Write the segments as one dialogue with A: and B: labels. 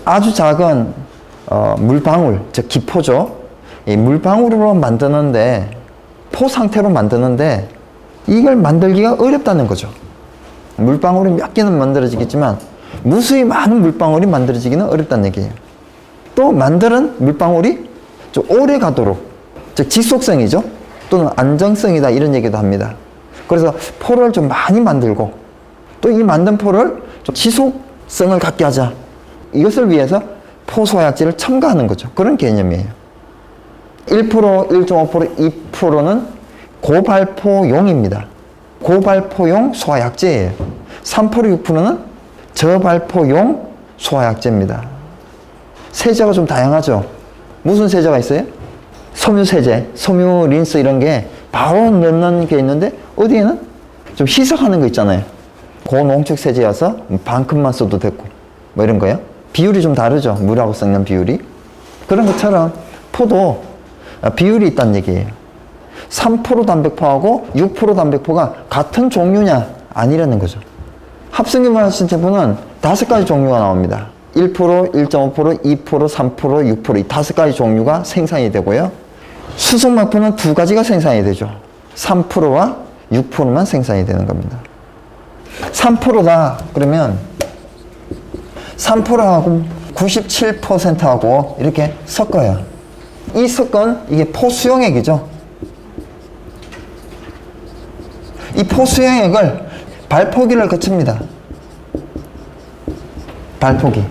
A: 아주 작은 물방울, 즉 기포죠. 이 물방울로 만드는데, 포 상태로 만드는데 이걸 만들기가 어렵다는 거죠. 물방울이 몇 개는 만들어지겠지만 무수히 많은 물방울이 만들어지기는 어렵다는 얘기예요. 또 만드는 물방울이 좀 오래 가도록, 즉 지속성이죠. 또는 안정성이다, 이런 얘기도 합니다. 그래서 포를 좀 많이 만들고 또 이 만든 포를 좀 지속성을 갖게 하자, 이것을 위해서 포소화약제를 첨가하는 거죠. 그런 개념이에요. 1%, 1.5%, 2%는 고발포용입니다. 고발포용 소화약제예요. 3%, 6%는 저발포용 소화약제입니다. 세제가 좀 다양하죠. 무슨 세제가 있어요? 섬유세제, 섬유 린스, 이런 게 바로 넣는 게 있는데, 어디에는 좀 희석하는 거 있잖아요. 고농축 세제여서 반큼만 써도 되고 뭐 이런 거요. 비율이 좀 다르죠. 물하고 섞는 비율이. 그런 것처럼 포도 비율이 있다는 얘기예요. 3% 단백포하고 6% 단백포가 같은 종류냐? 아니라는 거죠. 합성균만 제품은 5가지 종류가 나옵니다. 1%, 1.5%, 2%, 3%, 6% 이 5가지 종류가 생산이 되고요. 수성막포는 2가지가 생산이 되죠. 3%와 6%만 생산이 되는 겁니다. 3%다 그러면 3%하고 97%하고 이렇게 섞어요. 이 섞은 이게 포수용액이죠. 이 포수용액을 발포기를 거칩니다. 발포기.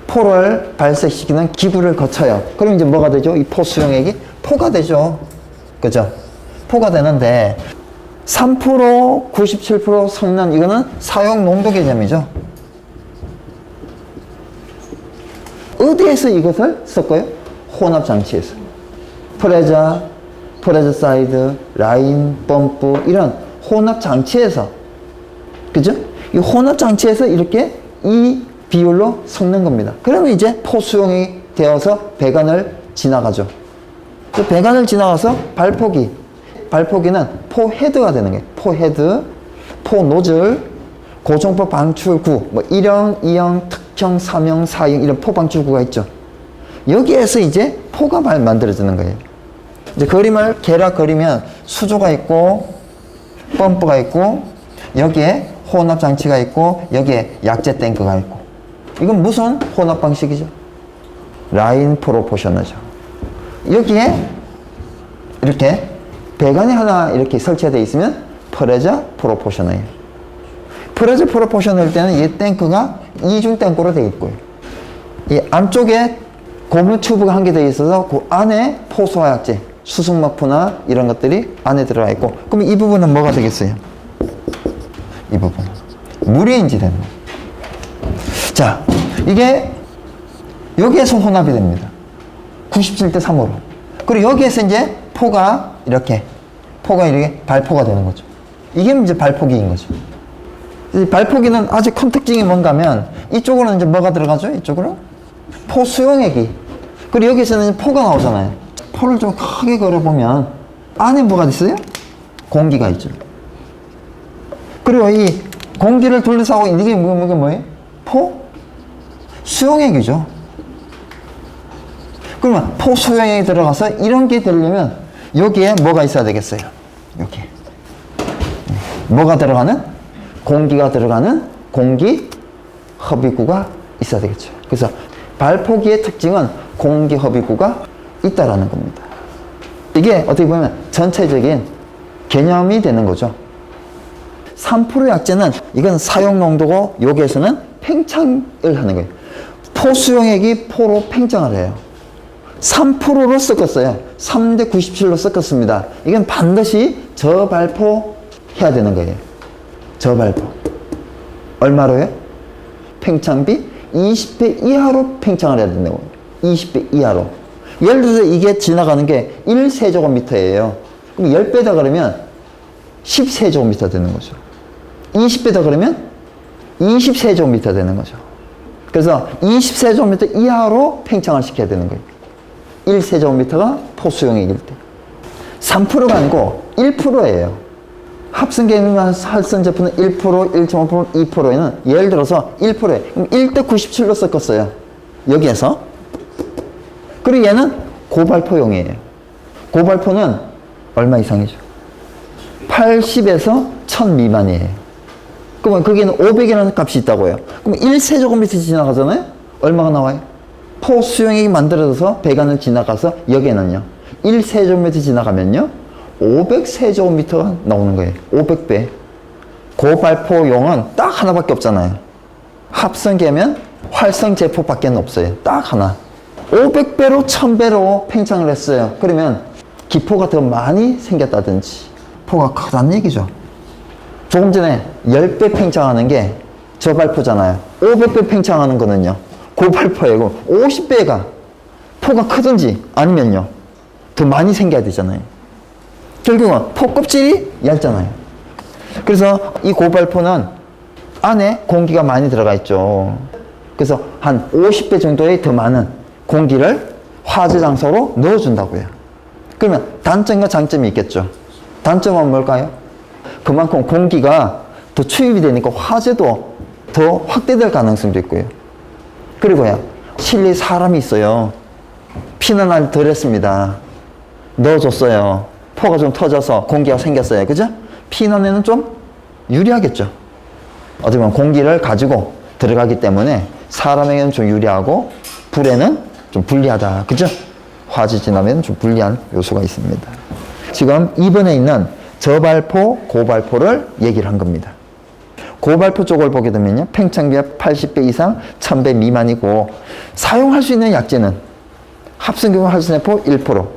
A: 포를 발색시키는 기구를 거쳐요. 그럼 이제 뭐가 되죠? 이 포수용액이 포가 되죠. 그죠? 포가 되는데 3%, 97% 섞는 이거는 사용 농도 개념이죠. 어디에서 이것을 섞어요? 혼합 장치에서. 프레자, 프레저사이드, 라인, 펌프 이런 혼합 장치에서, 그죠? 이 혼합 장치에서 이렇게 이 비율로 섞는 겁니다. 그러면 이제 포수용이 되어서 배관을 지나가죠. 그 배관을 지나가서 발포기. 발포기는 포헤드가 되는 거예요. 포헤드, 포노즐, 고정포 방출구, 뭐 1형, 2형, 특형, 3형, 4형 이런 포 방출구가 있죠. 여기에서 이제 포가 만들어지는 거예요. 이제 그림을 개락 그리면 수조가 있고 펌프가 있고 여기에 혼합 장치가 있고 여기에 약제 탱크가 있고, 이건 무슨 혼합 방식이죠? 라인 프로포셔너죠. 여기에 이렇게 배관이 하나 이렇게 설치되어 있으면 프레저 프로포셔너예요. 프레저 프로포셔너일 때는 이 탱크가 이중 탱크로 되어 있고요. 이 안쪽에 고무 튜브가 한 개 되어 있어서 그 안에 포소화약제, 수승막포나 이런 것들이 안에 들어가 있고, 그럼 이 부분은 뭐가 되겠어요? 이 부분 물이 인지되는 거예요. 자, 이게 여기에서 혼합이 됩니다. 97대 3으로. 그리고 여기에서 이제 포가 이렇게 발포가 되는 거죠. 이게 이제 발포기인 거죠. 이 발포기는 아주 큰 특징이 뭔가 하면 이쪽으로는 이제 뭐가 들어가죠? 이쪽으로 포 수용액이. 그리고 여기서는 포가 나오잖아요. 포를 좀 크게 걸어보면 안에 뭐가 있어요? 공기가 있죠. 그리고 이 공기를 둘러싸고 이게 뭐예요? 포 수용액이죠. 그러면 포 수용액이 들어가서 이런 게 되려면 여기에 뭐가 있어야 되겠어요? 여기 뭐가 들어가는? 공기가 들어가는 공기 허비구가 있어야 되겠죠. 그래서 발포기의 특징은 공기 허비구가 있다라는 겁니다. 이게 어떻게 보면 전체적인 개념이 되는 거죠. 3% 약제는 이건 사용 농도고 여기에서는 팽창을 하는 거예요. 포 수용액이 포로 팽창을 해요. 3%로 섞었어요. 3대 97로 섞었습니다. 이건 반드시 저발포 해야 되는 거예요. 저발포. 얼마로요? 팽창비 20배 이하로 팽창을 해야 된다고. 20배 이하로. 예를 들어서 이게 지나가는 게 1세제곱미터예요. 그럼 10배다 그러면 10세제곱미터 되는 거죠. 20배다 그러면 20세제곱미터 되는 거죠. 그래서 20세제곱미터 이하로 팽창을 시켜야 되는 거예요. 1세제곱미터가 포수용액일 때. 3%가 아니고 1%예요. 합성계미만 활성 제품은 1%, 1.5%, 2%에는 예를 들어서 1%에 그럼 1대 97로 섞었어요. 여기에서. 그리고 얘는 고발포용이에요. 고발포는 얼마 이상이죠? 80에서 1000 미만이에요. 그러면 거기는 500이라는 값이 있다고요. 그럼 1세제곱미터 지나가잖아요? 얼마가 나와요? 포 수용액이 만들어져서 배관을 지나가서 여기에는요. 1세제곱미터 지나가면요. 500세제곱미터가 나오는 거예요. 500배. 고발포용은 딱 하나밖에 없잖아요. 합성계면 활성제포밖에 없어요. 딱 하나. 500배로 1000배로 팽창을 했어요. 그러면 기포가 더 많이 생겼다든지 포가 크다는 얘기죠. 조금 전에 10배 팽창하는 게 저발포잖아요. 500배 팽창하는 거는요. 고발포예요. 50배가 포가 크든지 아니면요. 더 많이 생겨야 되잖아요. 결국은 포 껍질이 얇잖아요. 그래서 이 고발포는 안에 공기가 많이 들어가 있죠. 그래서 한 50배 정도의 더 많은 공기를 화재 장소로 넣어준다고요. 그러면 단점과 장점이 있겠죠. 단점은 뭘까요? 그만큼 공기가 더 투입이 되니까 화재도 더 확대될 가능성도 있고요. 그리고요, 실내에 사람이 있어요. 피난 날 덜 했습니다. 넣어줬어요. 포가 좀 터져서 공기가 생겼어요. 그죠? 피난에는 좀 유리하겠죠. 어떻게 보면 공기를 가지고 들어가기 때문에 사람에게는 좀 유리하고 불에는 좀 불리하다. 그죠? 화재 지나면 좀 불리한 요소가 있습니다. 지금 2번에 있는 저발포, 고발포를 얘기를 한 겁니다. 고발포 쪽을 보게 되면요. 팽창비가 80배 이상, 1000배 미만이고 사용할 수 있는 약재는 합성계면 할수제포 1%,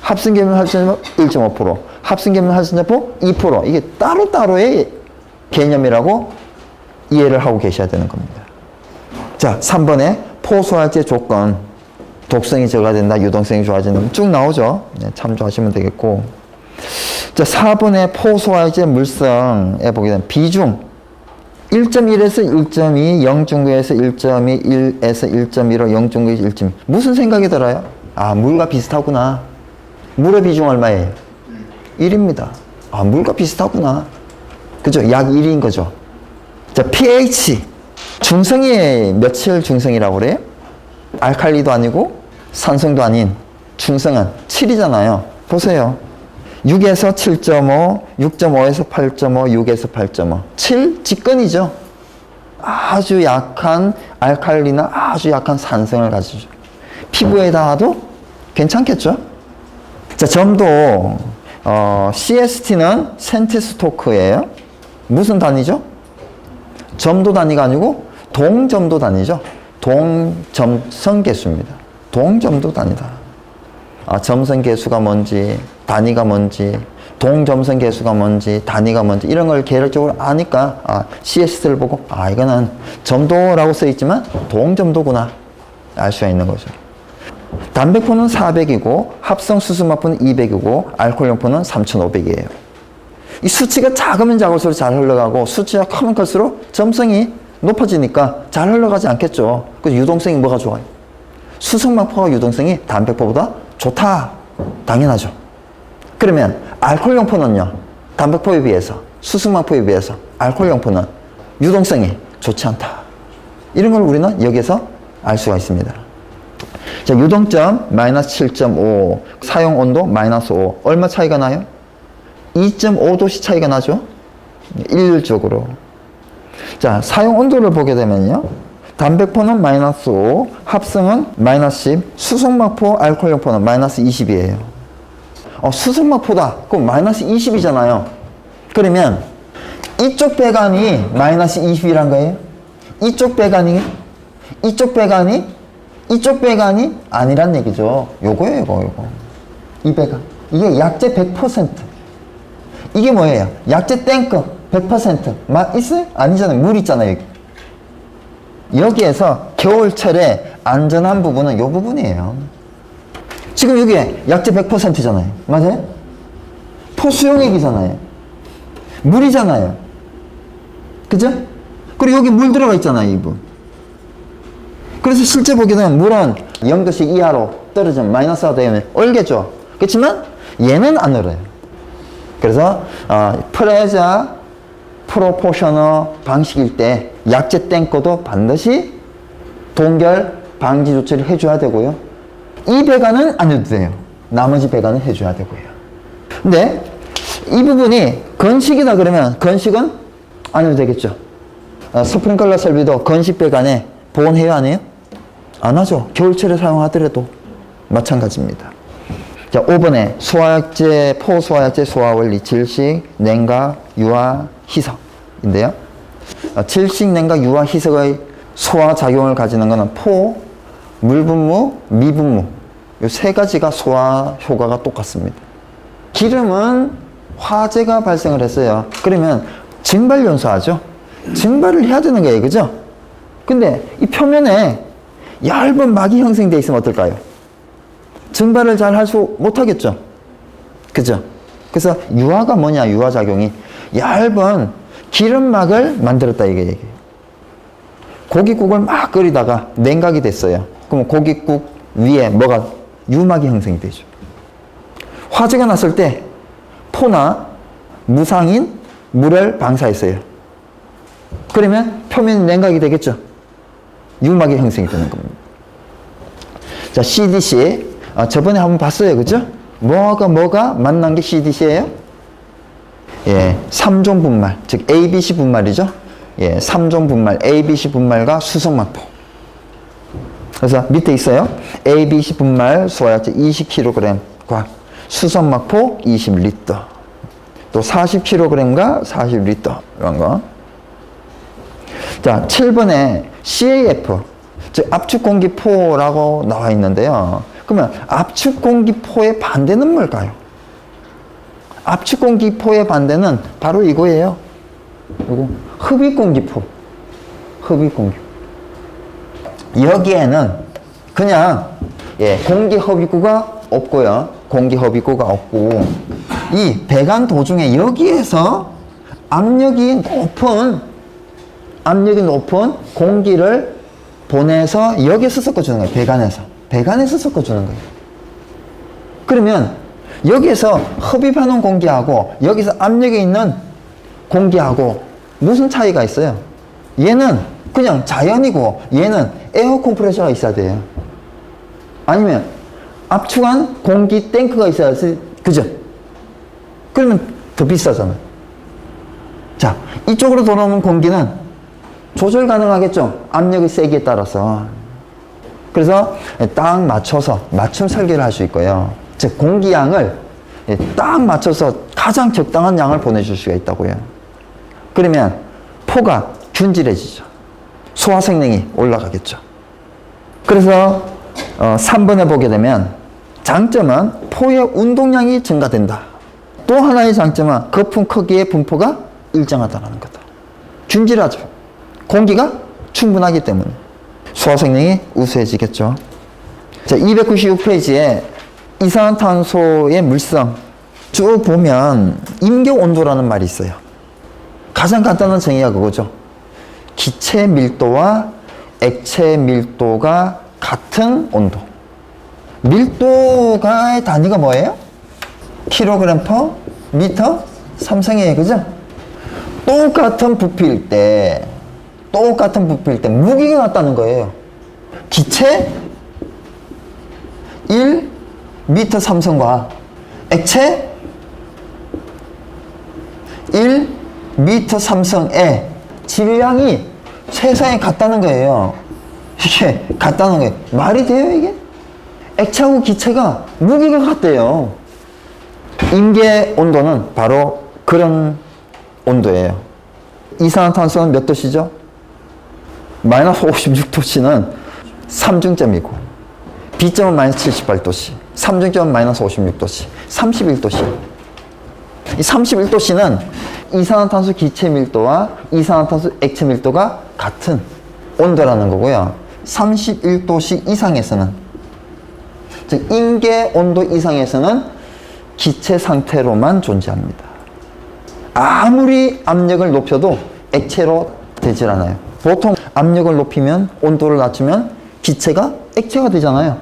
A: 합성계면 할수제포 1.5%, 합성계면 할수제포 2%. 이게 따로따로의 개념이라고 이해를 하고 계셔야 되는 겁니다. 자, 3번에 포소화제 조건. 독성이 저하된다, 유동성이 좋아진다. 쭉 나오죠. 네, 참조하시면 되겠고. 자, 4번에 포소화제 물성에 보게 되면 비중 1.1에서 1.2, 0.9에서 1.2, 1에서 1.15, 0.9에서 1.2. 무슨 생각이 들어요? 아, 물과 비슷하구나. 물의 비중 얼마예요? 1입니다. 아, 물과 비슷하구나. 그죠? 약 1인 거죠. 자, pH. 중성이 며칠 중성이라고 그래요? 알칼리도 아니고 산성도 아닌 중성은 7이잖아요. 보세요. 6에서 7.5, 6.5에서 8.5, 6에서 8.5. 7 직근이죠. 아주 약한 알칼리나 아주 약한 산성을 가지죠. 피부에 닿아도 괜찮겠죠? 자, 점도 CST는 센티스토크예요. 무슨 단위죠? 점도 단위가 아니고 동점도 단위죠. 동점성계수입니다. 동점도 단위다. 아, 점성계수가 뭔지, 단위가 뭔지, 동점성계수가 뭔지, 단위가 뭔지 이런 걸 계략적으로 아니까 CST를 보고 이거는 점도라고 써있지만 동점도구나 알 수가 있는 거죠. 담배포는 400이고 합성수수마포는 200이고 알코올용포는 3500이에요. 이 수치가 작으면 작을수록 잘 흘러가고 수치가 크면 클수록 점성이 높아지니까 잘 흘러가지 않겠죠. 그래서 유동성이 뭐가 좋아요? 수성마포가 유동성이 담배포보다 좋다. 당연하죠. 그러면 알코올용포는요. 담배포에 비해서 수성마포에 비해서 알코올용포는 유동성이 좋지 않다. 이런 걸 우리는 여기에서 알 수가 있습니다. 자, 유동점 마이너스 7.5, 사용 온도 마이너스 5. 얼마 차이가 나요? 2.5도씨 차이가 나죠? 일률적으로. 자, 사용 온도를 보게 되면요. 담배포는 마이너스 5, 합성은 마이너스 10, 수성마포, 알코올용포는 마이너스 20이에요. 수성마포다. 그럼 마이너스 20이잖아요. 그러면 이쪽 배관이 마이너스 20이란 거예요? 이쪽 배관이 아니란 얘기죠. 요거예요, 요거. 이 배관. 이게 약재 100%. 이게 뭐예요? 약재 탱크 100%. 있어요? 아니잖아요. 물 있잖아요, 여기. 여기에서 겨울철에 안전한 부분은 요 부분이에요. 지금 여기에 약재 100%잖아요. 맞아요? 포수용액이잖아요. 물이잖아요. 그죠? 그리고 여기 물 들어가 있잖아요, 이 부분. 그래서 실제 보게 되면 물은 0도씩 이하로 떨어지면 마이너스가 되면 얼겠죠. 그렇지만 얘는 안 얼어요. 그래서 프레자 프로포셔너 방식일 때 약재 탱커도 반드시 동결 방지 조치를 해줘야 되고요. 이 배관은 안 해도 돼요. 나머지 배관은 해줘야 되고요. 근데 이 부분이 건식이다 그러면 건식은 안 해도 되겠죠. 스프링클러 설비도 건식 배관에 보온해야 안 해요? 안 하죠. 겨울철에 사용하더라도 마찬가지입니다. 자, 5번에 소화약제, 포소화약제 소화원리, 질식, 냉각, 유화, 희석인데요. 질식, 냉각, 유화, 희석의 소화작용을 가지는 것은 포, 물분무, 미분무 이 세 가지가 소화 효과가 똑같습니다. 기름은 화재가 발생을 했어요. 그러면 증발 연소하죠. 증발을 해야 되는 거예요. 그죠? 근데 이 표면에 얇은 막이 형성되어 있으면 어떨까요? 증발을 잘 할 수 못하겠죠. 그죠? 그래서 유화가 뭐냐, 유화작용이 얇은 기름막을 만들었다 이게 얘기예요. 고깃국을 막 끓이다가 냉각이 됐어요. 그럼 고깃국 위에 뭐가 유막이 형성이 되죠. 화재가 났을 때 포나 무상인 물을 방사했어요. 그러면 표면이 냉각이 되겠죠. 유막이 형성이 되는 겁니다. 자, CDC 저번에 한번 봤어요. 그죠? 뭐가 만난 게 CDC예요? 예, 3종 분말, 즉 ABC 분말이죠. 예, 3종 분말, ABC 분말과 수성막포. 그래서 밑에 있어요. ABC 분말 소화약제 20kg과 수성막포 20L. 또 40kg과 40L 이런 거. 자, 7번에 CAF, 즉 압축공기포라고 나와 있는데요. 그러면 압축공기포의 반대는 뭘까요? 압축공기포의 반대는 바로 이거예요. 이거 흡입공기포. 흡입공기포. 여기에는 그냥 공기 흡입구가 없고요. 공기 흡입구가 없고 이 배관 도중에 여기에서 압력이 높은 공기를 보내서 여기서 섞어주는 거예요. 배관에서 섞어주는 거예요. 그러면 여기에서 흡입하는 공기하고 여기서 압력이 있는 공기하고 무슨 차이가 있어요? 얘는 그냥 자연이고 얘는 에어 컴프레셔가 있어야 돼요. 아니면 압축한 공기 탱크가 있어야 돼. 그죠? 그러면 더 비싸잖아요. 자, 이쪽으로 돌아오는 공기는 조절 가능하겠죠? 압력의 세기에 따라서. 그래서 딱 맞춤 설계를 할 수 있고요. 즉 공기양을 딱 맞춰서 가장 적당한 양을 보내줄 수가 있다고요. 그러면 포가 균질해지죠. 소화 성능이 올라가겠죠. 그래서 3번에 보게 되면 장점은 포의 운동량이 증가된다. 또 하나의 장점은 거품 크기의 분포가 일정하다는 거다. 균질하죠. 공기가 충분하기 때문에 소화 성능이 우수해지겠죠. 자, 296페이지에 이산화탄소의 물성 쭉 보면 임계 온도라는 말이 있어요. 가장 간단한 정의가 그거죠. 기체 밀도와 액체 밀도가 같은 온도. 밀도가의 단위가 뭐예요? 킬로그램 퍼 미터 삼성이에요. 그죠? 똑같은 부피일 때 무게가 같다는 거예요. 기체 1 미터 삼성과 액체 1 미터 삼성의 질량이 세상에 같다는 거예요. 이게 같다는 거예요. 말이 돼요, 이게? 액체하고 기체가 무게가 같대요. 임계 온도는 바로 그런 온도예요. 이산화탄소는 몇 도씨죠? 마이너스 56도씨는 3중점이고 B점은 마이너스 78도씨, 3중점은 마이너스 56도씨, 31도씨. 이 31도씨는 이산화탄소 기체 밀도와 이산화탄소 액체 밀도가 같은 온도라는 거고요. 31도씨 이상에서는, 즉 임계 온도 이상에서는 기체 상태로만 존재합니다. 아무리 압력을 높여도 액체로 되질 않아요. 보통 압력을 높이면, 온도를 낮추면 기체가 액체가 되잖아요.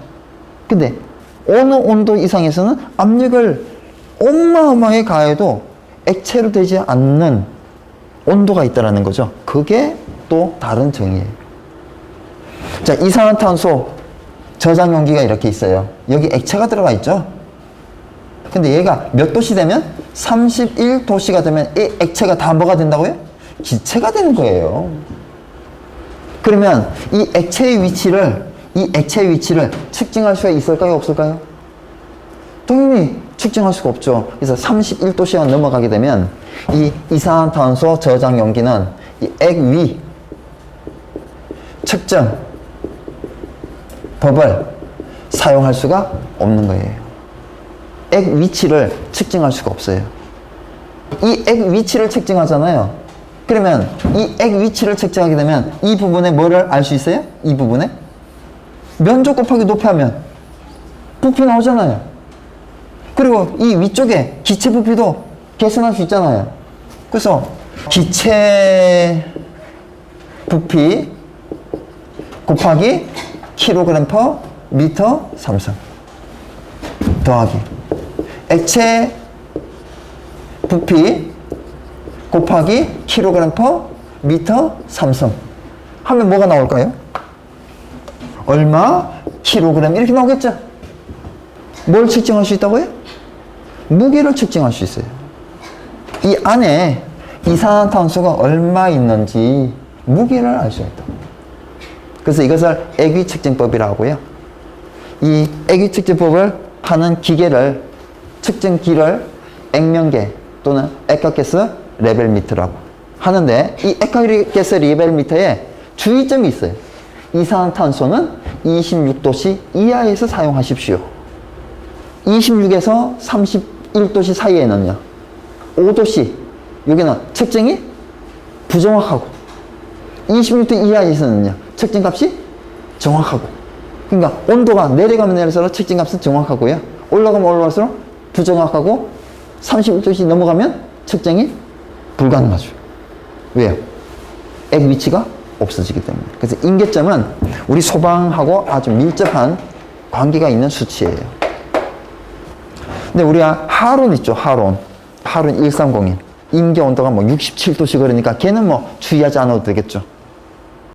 A: 근데 어느 온도 이상에서는 압력을 어마어마하게 가해도 액체로 되지 않는 온도가 있다는 거죠. 그게 또 다른 정의예요. 자, 이산화탄소 저장 용기가 이렇게 있어요. 여기 액체가 들어가 있죠. 근데 얘가 몇 도씨 되면 31도씨가 되면 이 액체가 다 뭐가 된다고요? 기체가 되는 거예요. 그러면 이 액체의 위치를 측정할 수가 있을까요? 없을까요? 당연히 측정할 수가 없죠. 그래서 31도씨가 넘어가게 되면 이 이산화탄소 저장 용기는 이 액위 측정 법을 사용할 수가 없는 거예요. 액 위치를 측정할 수가 없어요. 이 액 위치를 측정하잖아요. 그러면 이 액 위치를 측정하게 되면 이 부분에 뭐를 알 수 있어요? 이 부분에 면적 곱하기 높이 하면 부피 나오잖아요. 그리고 이 위쪽에 기체 부피도 계산할 수 있잖아요. 그래서 기체 부피 곱하기 킬로그램 퍼 미터 삼성 더하기 액체 부피 곱하기 킬로그램 퍼 미터 삼성 하면 뭐가 나올까요? 얼마 킬로그램 이렇게 나오겠죠? 뭘 측정할 수 있다고요? 무게를 측정할 수 있어요. 이 안에 이산화탄소가 얼마 있는지 무게를 알 수 있다. 그래서 이것을 액위 측정법이라고 하고요. 이 액위 측정법을 하는 기계를 측정기를 액면계 또는 액화가스 레벨미터라고 하는데 이 액화가스 레벨미터에 주의점이 있어요. 이산화탄소는 26도씨 이하에서 사용하십시오. 26에서 31도씨 사이에는요 5도씨 여기는 측정이 부정확하고 26도 이하에서는요 측정값이 정확하고 그러니까 온도가 내려가면 내려갈수록 측정값은 정확하고요 올라가면 올라갈수록 부정확하고 31도씨 넘어가면 측정이 불가능하죠. 왜요? 액 위치가 없어지기 때문에. 그래서 임계점은 우리 소방하고 아주 밀접한 관계가 있는 수치예요. 근데 우리가 하론 있죠. 하론 1302 임계 온도가 뭐 67도씨 그러니까 걔는 뭐 주의하지 않아도 되겠죠.